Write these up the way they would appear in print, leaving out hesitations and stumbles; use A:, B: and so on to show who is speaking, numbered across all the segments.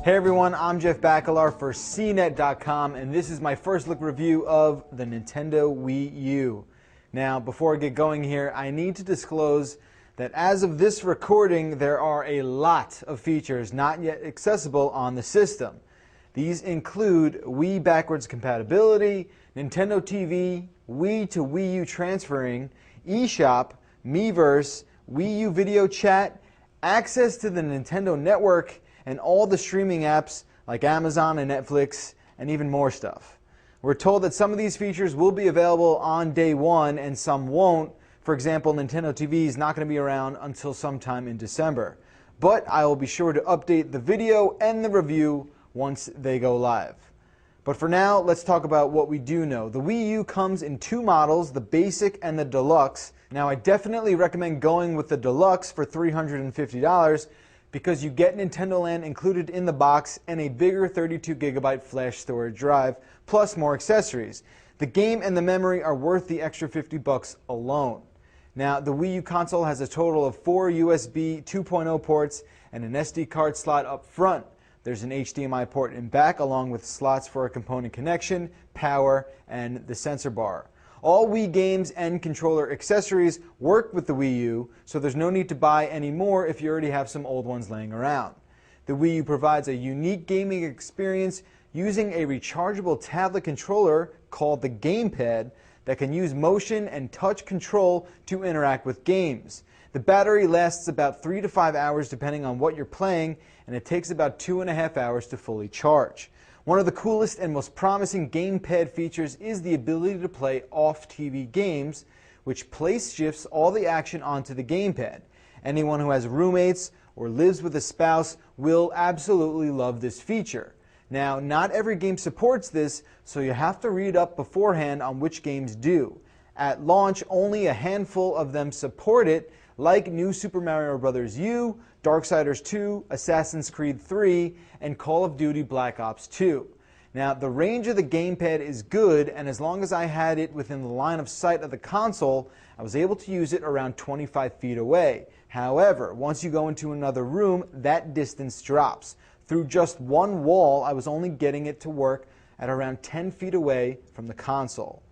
A: Hey everyone, I'm Jeff Bacalar for CNET.com, and this is my first look review of the Nintendo Wii U. Now, before I get going here, I need to disclose that as of this recording, there are a lot of features not yet accessible on the system. These include Wii backwards compatibility, Nintendo TV, Wii to Wii U transferring, eShop, Miiverse, Wii U video chat, access to the Nintendo Network, and all the streaming apps like Amazon and Netflix, and even more stuff. We're told that some of these features will be available on day one and some won't. For example, Nintendo TV is not going to be around until sometime in December. But I will be sure to update the video and the review once they go live. But for now, let's talk about what we do know. The Wii U comes in two models, the Basic and the Deluxe. Now, I definitely recommend going with the Deluxe for $350 because you get Nintendo Land included in the box and a bigger 32GB flash storage drive, plus more accessories. The game and the memory are worth the extra $50 alone. Now, the Wii U console has a total of 4 USB 2.0 ports and an SD card slot up front. There's an HDMI port in back, along with slots for a component connection, power, and the sensor bar. All Wii games and controller accessories work with the Wii U, so there's no need to buy any more if you already have some old ones laying around. The Wii U provides a unique gaming experience using a rechargeable tablet controller called the Gamepad that can use motion and touch control to interact with games. The battery lasts about 3 to 5 hours depending on what you're playing, and it takes about 2.5 hours to fully charge. One of the coolest and most promising gamepad features is the ability to play off-TV games, which place shifts all the action onto the gamepad. Anyone who has roommates or lives with a spouse will absolutely love this feature. Now, not every game supports this, so you have to read up beforehand on which games do. At launch, only a handful of them support it, like New Super Mario Bros. U, Darksiders 2, Assassin's Creed 3, and Call of Duty Black Ops 2. Now, the range of the gamepad is good, and as long as I had it within the line of sight of the console, I was able to use it around 25 feet away. However, once you go into another room, that distance drops. Through just one wall, I was only getting it to work at around 10 feet away from the console.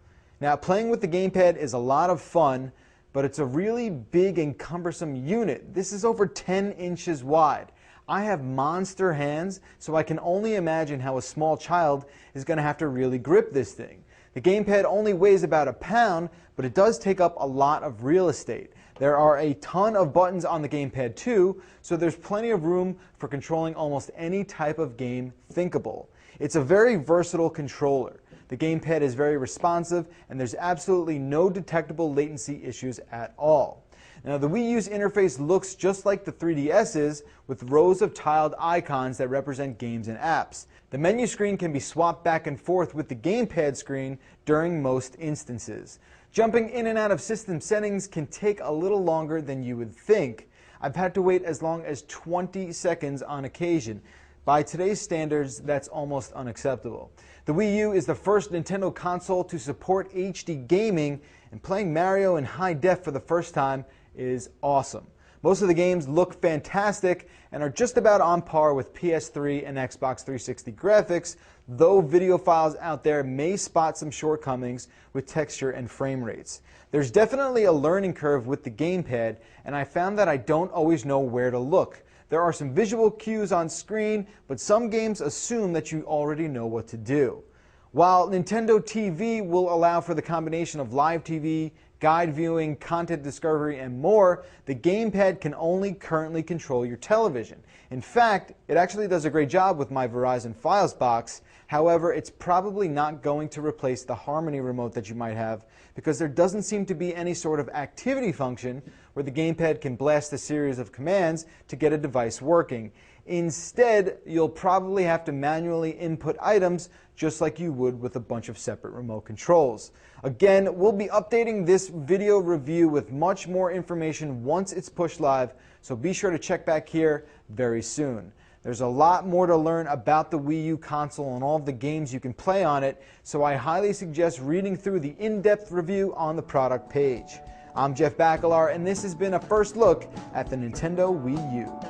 A: Now, playing with the gamepad is a lot of fun, but it's a really big and cumbersome unit. This is over 10 inches wide. I have monster hands, so I can only imagine how a small child is going to have to really grip this thing. The gamepad only weighs about a pound, but it does take up a lot of real estate. There are a ton of buttons on the gamepad too, so there's plenty of room for controlling almost any type of game thinkable. It's a very versatile controller. The gamepad is very responsive, and there's absolutely no detectable latency issues at all. Now, the Wii U's interface looks just like the 3DS's, with rows of tiled icons that represent games and apps. The menu screen can be swapped back and forth with the gamepad screen during most instances. Jumping in and out of system settings can take a little longer than you would think. I've had to wait as long as 20 seconds on occasion. By today's standards, that's almost unacceptable. The Wii U is the first Nintendo console to support HD gaming, and playing Mario in high def for the first time is awesome. Most of the games look fantastic and are just about on par with PS3 and Xbox 360 graphics, though video files out there may spot some shortcomings with texture and frame rates. There's definitely a learning curve with the gamepad, and I found that I don't always know where to look. There are some visual cues on screen, but some games assume that you already know what to do. While Nintendo TV will allow for the combination of live TV, guide viewing, content discovery, and more, the gamepad can only currently control your television. In fact, it actually does a great job with my Verizon Files box. However, it's probably not going to replace the Harmony remote that you might have, because there doesn't seem to be any sort of activity function where the gamepad can blast a series of commands to get a device working. Instead, you'll probably have to manually input items just like you would with a bunch of separate remote controls. Again, we'll be updating this video review with much more information once it's pushed live, so be sure to check back here very soon. There's a lot more to learn about the Wii U console and all of the games you can play on it, so I highly suggest reading through the in-depth review on the product page. I'm Jeff Bacalar, and this has been a first look at the Nintendo Wii U.